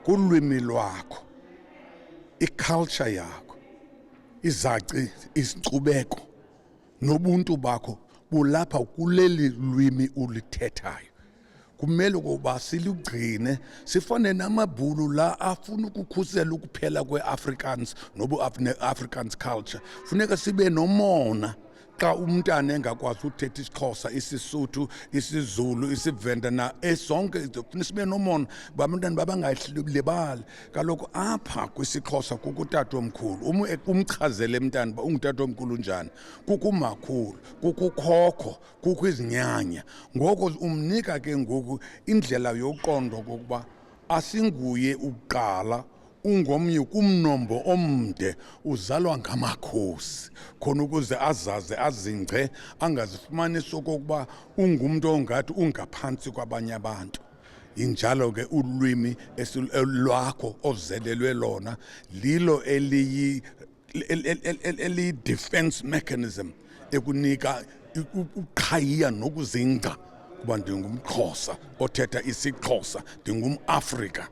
kulwimi lwakho, iculture yakho, izaci, isinkcubeko nobuntu bakho bulapha kuleli lwimi ulithethayo. Kumele ukuba silugcine, sifane namabhulu la afuna ukukhusela ukuphela kwe-Afrikaans Afrikaans culture. Funeka sibe nomona xa umntana engakwazi uthetha isiXhosa, isiSotho, isiZulu, isiVenda na esonke funeka sibe nomona abantwana babangahlibali. Kaloku apha kwisiXhosa kukutatomkhulu, umchazele mntana uba ungutatomkhulu njani, kukumakhulu, kukukhokho, kukho izinyanya. Ngoko umnika ke ngoku indlela yokuqonda okokuba asinguye uqala, ungomnye kumnombo omde, uzalwa ngamakhosi khona ukuze azaze azingce, angazifumani sokokuba ungumntu ongathi ungaphantsi kwabanye abantu. Injalo ke ulwimi lwakho ozelelwe lona lilo eliyi-defense mechanism ekunika uqhayiya nokuzingca kuba ndingumXhosa othetha isiXhosa, ndingumAfrika.